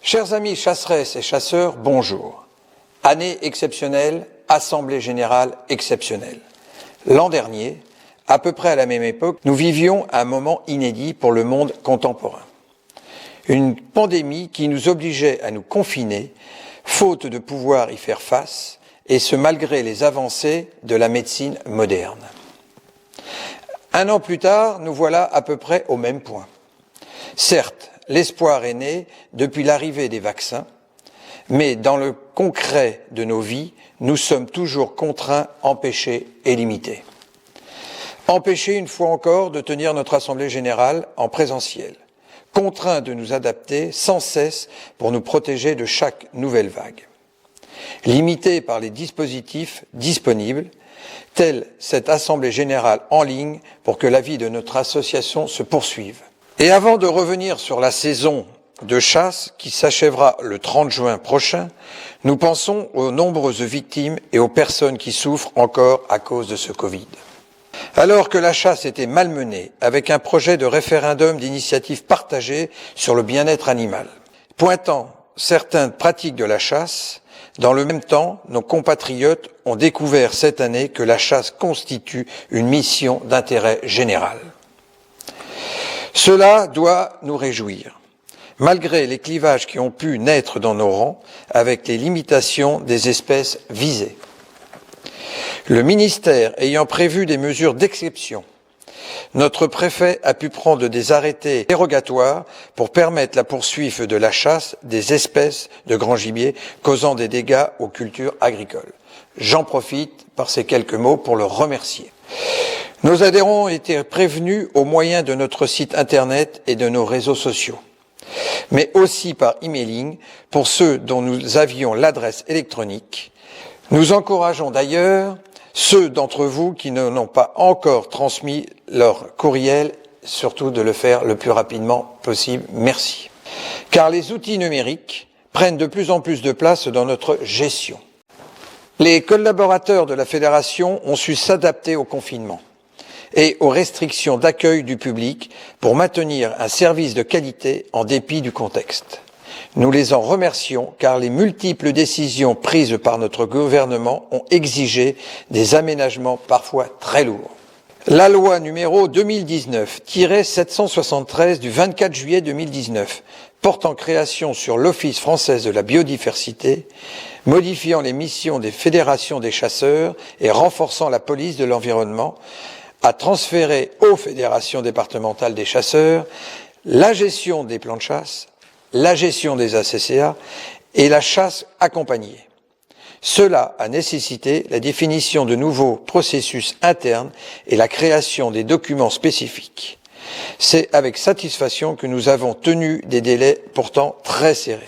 Chers amis chasseresses et chasseurs, bonjour. Année exceptionnelle, assemblée générale exceptionnelle. L'an dernier, à peu près à la même époque, nous vivions un moment inédit pour le monde contemporain. Une pandémie qui nous obligeait à nous confiner, faute de pouvoir y faire face, et ce malgré les avancées de la médecine moderne. Un an plus tard, nous voilà à peu près au même point. Certes, l'espoir est né depuis l'arrivée des vaccins, mais dans le concret de nos vies, nous sommes toujours contraints, empêchés et limités. Empêchés, une fois encore, de tenir notre Assemblée générale en présentiel. Contraints de nous adapter sans cesse pour nous protéger de chaque nouvelle vague. Limités par les dispositifs disponibles, telle cette Assemblée générale en ligne pour que la vie de notre association se poursuive. Et avant de revenir sur la saison de chasse qui s'achèvera le 30 juin prochain, nous pensons aux nombreuses victimes et aux personnes qui souffrent encore à cause de ce Covid. Alors que la chasse était malmenée avec un projet de référendum d'initiative partagée sur le bien-être animal, pointant certaines pratiques de la chasse, dans le même temps, nos compatriotes ont découvert cette année que la chasse constitue une mission d'intérêt général. Cela doit nous réjouir, malgré les clivages qui ont pu naître dans nos rangs avec les limitations des espèces visées. Le ministère ayant prévu des mesures d'exception, notre préfet a pu prendre des arrêtés dérogatoires pour permettre la poursuite de la chasse des espèces de grand gibier causant des dégâts aux cultures agricoles. J'en profite par ces quelques mots pour le remercier. Nos adhérents ont été prévenus au moyen de notre site internet et de nos réseaux sociaux, mais aussi par emailing pour ceux dont nous avions l'adresse électronique. Nous encourageons d'ailleurs ceux d'entre vous qui n'ont pas encore transmis leur courriel, surtout de le faire le plus rapidement possible. Merci. Car les outils numériques prennent de plus en plus de place dans notre gestion. Les collaborateurs de la Fédération ont su s'adapter au confinement et aux restrictions d'accueil du public pour maintenir un service de qualité en dépit du contexte. Nous les en remercions car les multiples décisions prises par notre gouvernement ont exigé des aménagements parfois très lourds. La loi numéro 2019-773 du 24 juillet 2019 portant création sur l'Office français de la biodiversité, modifiant les missions des fédérations des chasseurs et renforçant la police de l'environnement, a transféré aux fédérations départementales des chasseurs la gestion des plans de chasse, la gestion des ACCA et la chasse accompagnée. Cela a nécessité la définition de nouveaux processus internes et la création des documents spécifiques. C'est avec satisfaction que nous avons tenu des délais pourtant très serrés.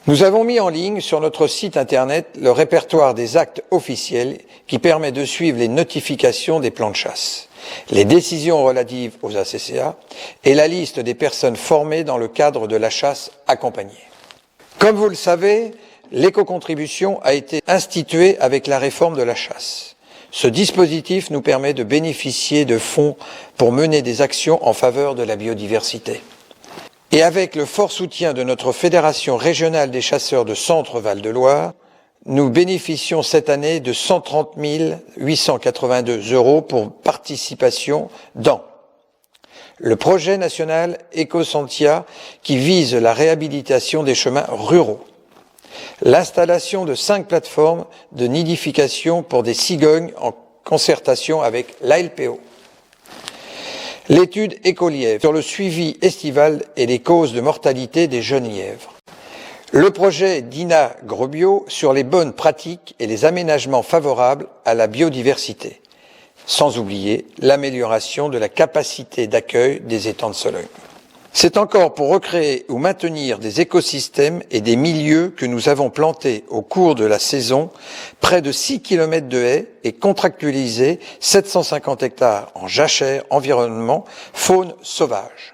Nous avons mis en ligne sur notre site internet le répertoire des actes officiels qui permet de suivre les notifications des plans de chasse, les décisions relatives aux ACCA et la liste des personnes formées dans le cadre de la chasse accompagnée. Comme vous le savez, l'éco-contribution a été instituée avec la réforme de la chasse. Ce dispositif nous permet de bénéficier de fonds pour mener des actions en faveur de la biodiversité. Et avec le fort soutien de notre Fédération régionale des chasseurs de Centre-Val de Loire, nous bénéficions cette année de 130 882 € pour participation dans le projet national Ecosentia qui vise la réhabilitation des chemins ruraux, l'installation de 5 plateformes de nidification pour des cigognes en concertation avec l'ALPO, l'étude écolièvre sur le suivi estival et les causes de mortalité des jeunes lièvres. Le projet d'Ina Grobio sur les bonnes pratiques et les aménagements favorables à la biodiversité, sans oublier l'amélioration de la capacité d'accueil des étangs de Sologne. C'est encore pour recréer ou maintenir des écosystèmes et des milieux que nous avons planté au cours de la saison près de 6 km de haies et contractualisé 750 hectares en jachère, environnement, faune sauvage.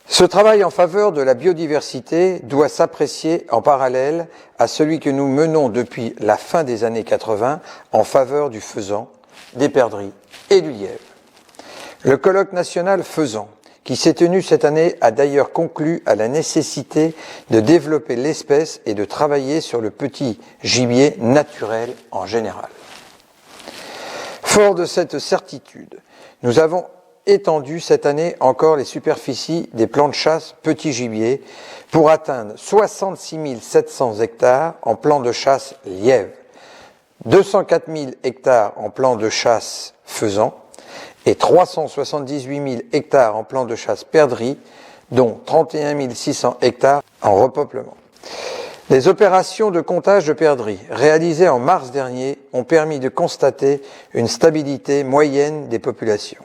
Ce travail en faveur de la biodiversité doit s'apprécier en parallèle à celui que nous menons depuis la fin des années 80 en faveur du faisan, des perdrix et du lièvre. Le colloque national faisan, qui s'est tenu cette année a d'ailleurs conclu à la nécessité de développer l'espèce et de travailler sur le petit gibier naturel en général. Fort de cette certitude, nous avons étendu cette année encore les superficies des plans de chasse petit gibier pour atteindre 66 700 hectares en plan de chasse lièvre, 204 000 hectares en plan de chasse faisan et 378 000 hectares en plan de chasse perdrix, dont 31 600 hectares en repeuplement. Les opérations de comptage de perdrix réalisées en mars dernier ont permis de constater une stabilité moyenne des populations.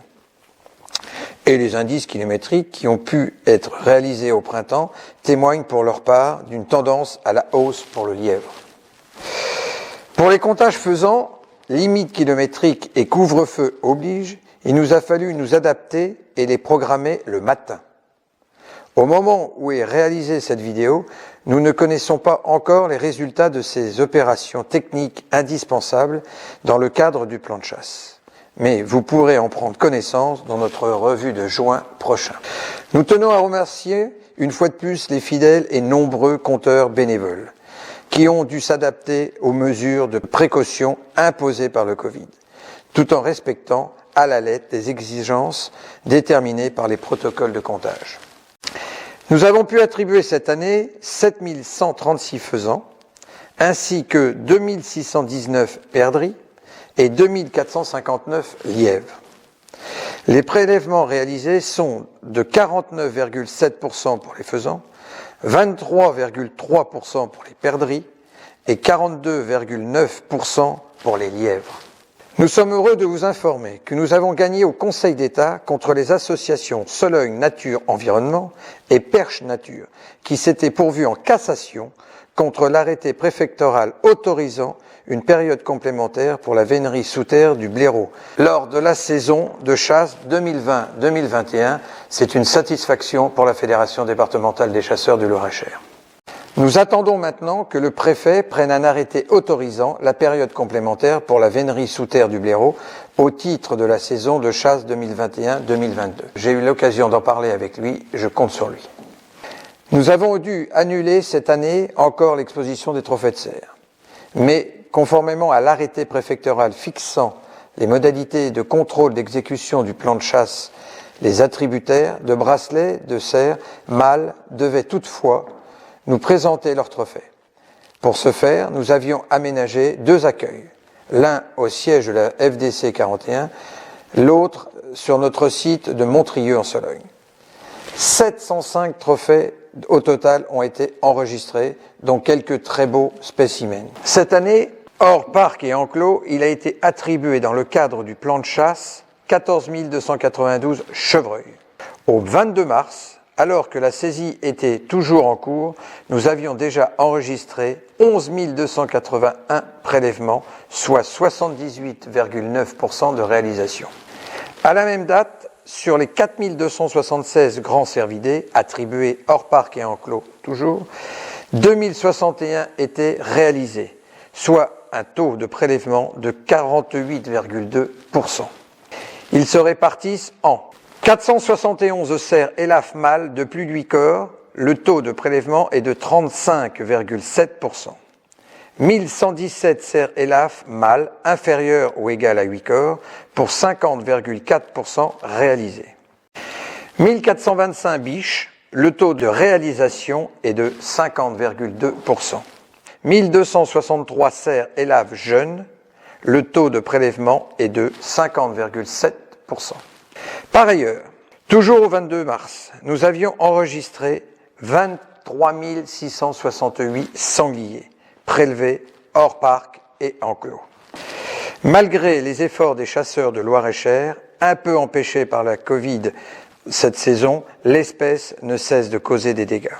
Et les indices kilométriques qui ont pu être réalisés au printemps témoignent pour leur part d'une tendance à la hausse pour le lièvre. Pour les comptages faisans, limites kilométriques et couvre-feu obligent, il nous a fallu nous adapter et les programmer le matin. Au moment où est réalisée cette vidéo, nous ne connaissons pas encore les résultats de ces opérations techniques indispensables dans le cadre du plan de chasse. Mais vous pourrez en prendre connaissance dans notre revue de juin prochain. Nous tenons à remercier une fois de plus les fidèles et nombreux compteurs bénévoles qui ont dû s'adapter aux mesures de précaution imposées par le Covid, tout en respectant à la lettre les exigences déterminées par les protocoles de comptage. Nous avons pu attribuer cette année 7 136 faisans, ainsi que 2 619 perdrix et 2 459 lièvres. Les prélèvements réalisés sont de 49,7% pour les faisans, 23,3% pour les perdrix et 42,9% pour les lièvres. Nous sommes heureux de vous informer que nous avons gagné au Conseil d'État contre les associations Sologne Nature Environnement et Perche Nature, qui s'étaient pourvues en cassation contre l'arrêté préfectoral autorisant une période complémentaire pour la vénerie sous terre du blaireau. Lors de la saison de chasse 2020-2021, c'est une satisfaction pour la Fédération départementale des chasseurs du Loir-et-Cher. Nous attendons maintenant que le préfet prenne un arrêté autorisant la période complémentaire pour la vénerie sous terre du blaireau au titre de la saison de chasse 2021-2022. J'ai eu l'occasion d'en parler avec lui, je compte sur lui. Nous avons dû annuler cette année encore l'exposition des trophées de cerf. Mais conformément à l'arrêté préfectoral fixant les modalités de contrôle d'exécution du plan de chasse, les attributaires de bracelets de cerf mâles devaient toutefois nous présenter leurs trophées. Pour ce faire, nous avions aménagé 2 accueils, l'un au siège de la FDC 41, l'autre sur notre site de Montrieux en Sologne. 705 trophées au total ont été enregistrés, dont quelques très beaux spécimens. Cette année, hors parc et enclos, il a été attribué dans le cadre du plan de chasse 14 292 chevreuils. Au 22 mars, alors que la saisie était toujours en cours, nous avions déjà enregistré 11 281 prélèvements, soit 78,9% de réalisation. À la même date, sur les 4 276 grands cervidés attribués hors parc et enclos toujours, 2061 étaient réalisés, soit un taux de prélèvement de 48,2%. Ils se répartissent en 471 cerfs élafs mâles de plus de 8 corps, le taux de prélèvement est de 35,7%. 1117 cerfs élafs mâles inférieurs ou égal à 8 corps pour 50,4% réalisés. 1425 biches, le taux de réalisation est de 50,2%. 1263 cerfs élafs jeunes, le taux de prélèvement est de 50,7%. Par ailleurs, toujours au 22 mars, nous avions enregistré 23 668 sangliers prélevés hors parc et enclos. Malgré les efforts des chasseurs de Loir-et-Cher, un peu empêchés par la Covid cette saison, l'espèce ne cesse de causer des dégâts.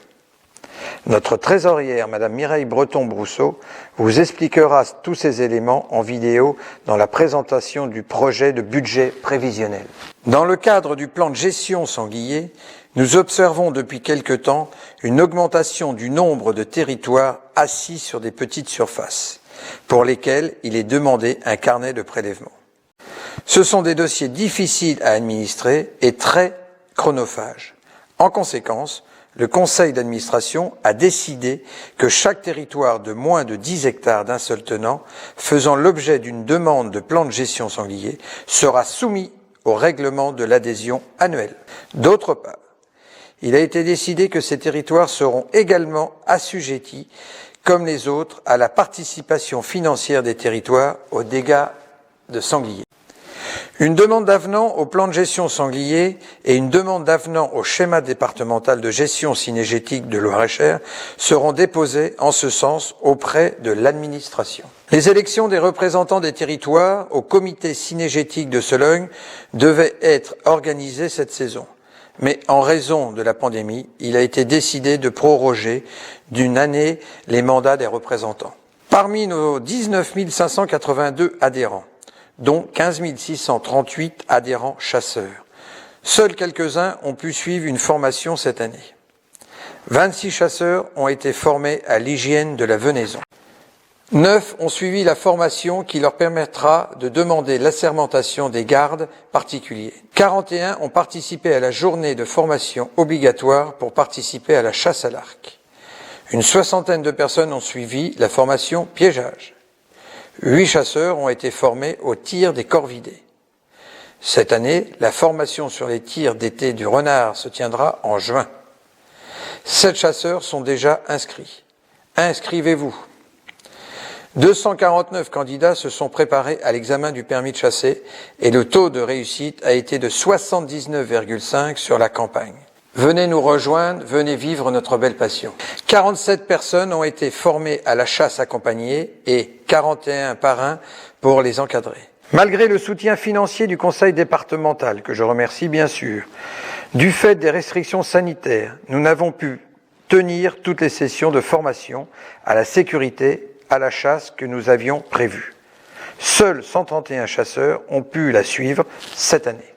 Notre trésorière, Madame Mireille Breton-Brousseau, vous expliquera tous ces éléments en vidéo dans la présentation du projet de budget prévisionnel. Dans le cadre du plan de gestion sanglier, nous observons depuis quelque temps une augmentation du nombre de territoires assis sur des petites surfaces, pour lesquels il est demandé un carnet de prélèvement. Ce sont des dossiers difficiles à administrer et très chronophage. En conséquence, le conseil d'administration a décidé que chaque territoire de moins de 10 hectares d'un seul tenant, faisant l'objet d'une demande de plan de gestion sanglier, sera soumis au règlement de l'adhésion annuelle. D'autre part, il a été décidé que ces territoires seront également assujettis, comme les autres, à la participation financière des territoires aux dégâts de sanglier. Une demande d'avenant au plan de gestion sanglier et une demande d'avenant au schéma départemental de gestion cynégétique de Loir-et-Cher seront déposées en ce sens auprès de l'administration. Les élections des représentants des territoires au comité cynégétique de Sologne devaient être organisées cette saison. Mais en raison de la pandémie, il a été décidé de proroger d'une année les mandats des représentants. Parmi nos 19 582 adhérents, dont 15 638 adhérents chasseurs, seuls quelques-uns ont pu suivre une formation cette année. 26 chasseurs ont été formés à l'hygiène de la venaison. 9 ont suivi la formation qui leur permettra de demander l'assermentation des gardes particuliers. 41 ont participé à la journée de formation obligatoire pour participer à la chasse à l'arc. Une soixantaine de personnes ont suivi la formation piégeage. 8 chasseurs ont été formés au tir des corvidés. Cette année, la formation sur les tirs d'été du renard se tiendra en juin. 7 chasseurs sont déjà inscrits. Inscrivez-vous. 249 candidats se sont préparés à l'examen du permis de chasser et le taux de réussite a été de 79,5 sur la campagne. Venez nous rejoindre, venez vivre notre belle passion. 47 personnes ont été formées à la chasse accompagnée et 41 parrains pour les encadrer. Malgré le soutien financier du conseil départemental, que je remercie bien sûr, du fait des restrictions sanitaires, nous n'avons pu tenir toutes les sessions de formation à la sécurité, à la chasse que nous avions prévues. Seuls 131 chasseurs ont pu la suivre cette année.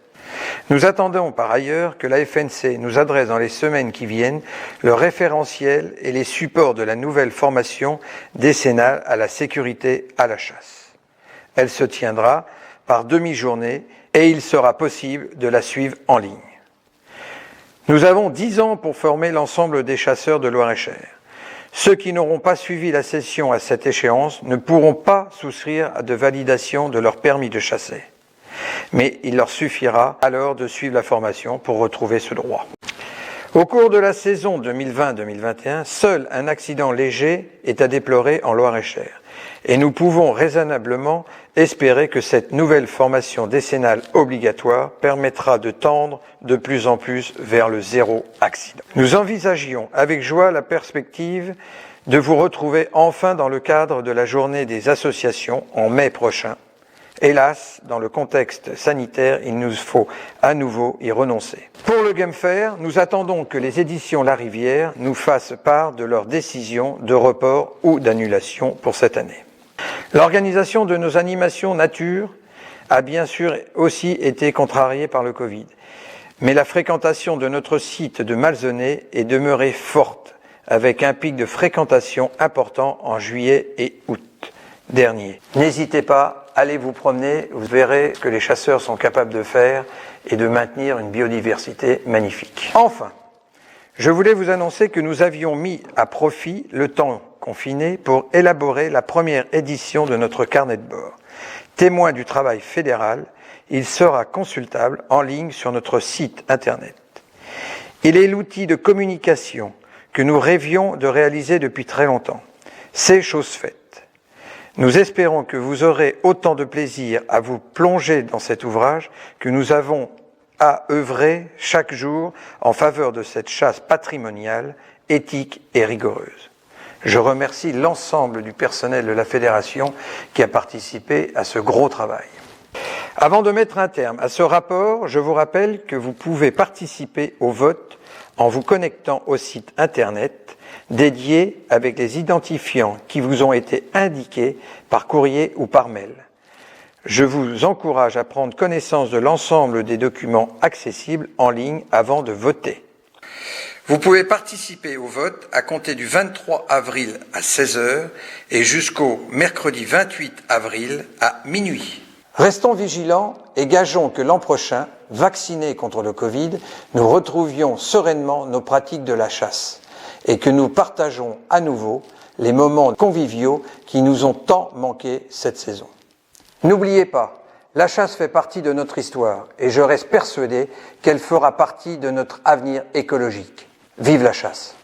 Nous attendons par ailleurs que la FNC nous adresse dans les semaines qui viennent le référentiel et les supports de la nouvelle formation décennale à la sécurité à la chasse. Elle se tiendra par demi-journée et il sera possible de la suivre en ligne. Nous avons 10 ans pour former l'ensemble des chasseurs de Loir-et-Cher. Ceux qui n'auront pas suivi la session à cette échéance ne pourront pas souscrire à de validation de leur permis de chasser. Mais il leur suffira alors de suivre la formation pour retrouver ce droit. Au cours de la saison 2020-2021, seul un accident léger est à déplorer en Loir-et-Cher. Et nous pouvons raisonnablement espérer que cette nouvelle formation décennale obligatoire permettra de tendre de plus en plus vers le zéro accident. Nous envisagions avec joie la perspective de vous retrouver enfin dans le cadre de la journée des associations en mai prochain. Hélas, dans le contexte sanitaire, il nous faut à nouveau y renoncer. Pour le Game Fair, nous attendons que les éditions La Rivière nous fassent part de leur décision de report ou d'annulation pour cette année. L'organisation de nos animations nature a bien sûr aussi été contrariée par le Covid. Mais la fréquentation de notre site de Malzenay est demeurée forte, avec un pic de fréquentation important en juillet et août dernier. N'hésitez pas, allez vous promener, vous verrez que les chasseurs sont capables de faire et de maintenir une biodiversité magnifique. Enfin, je voulais vous annoncer que nous avions mis à profit le temps confiné pour élaborer la première édition de notre carnet de bord. Témoin du travail fédéral, il sera consultable en ligne sur notre site internet. Il est l'outil de communication que nous rêvions de réaliser depuis très longtemps. C'est chose faite. Nous espérons que vous aurez autant de plaisir à vous plonger dans cet ouvrage que nous avons à œuvrer chaque jour en faveur de cette chasse patrimoniale, éthique et rigoureuse. Je remercie l'ensemble du personnel de la Fédération qui a participé à ce gros travail. Avant de mettre un terme à ce rapport, je vous rappelle que vous pouvez participer au vote en vous connectant au site internet dédié avec les identifiants qui vous ont été indiqués par courrier ou par mail. Je vous encourage à prendre connaissance de l'ensemble des documents accessibles en ligne avant de voter. Vous pouvez participer au vote à compter du 23 avril à 16h et jusqu'au mercredi 28 avril à minuit. Restons vigilants et gageons que l'an prochain, vaccinés contre le Covid, nous retrouvions sereinement nos pratiques de la chasse et que nous partageons à nouveau les moments conviviaux qui nous ont tant manqué cette saison. N'oubliez pas, la chasse fait partie de notre histoire et je reste persuadé qu'elle fera partie de notre avenir écologique. Vive la chasse!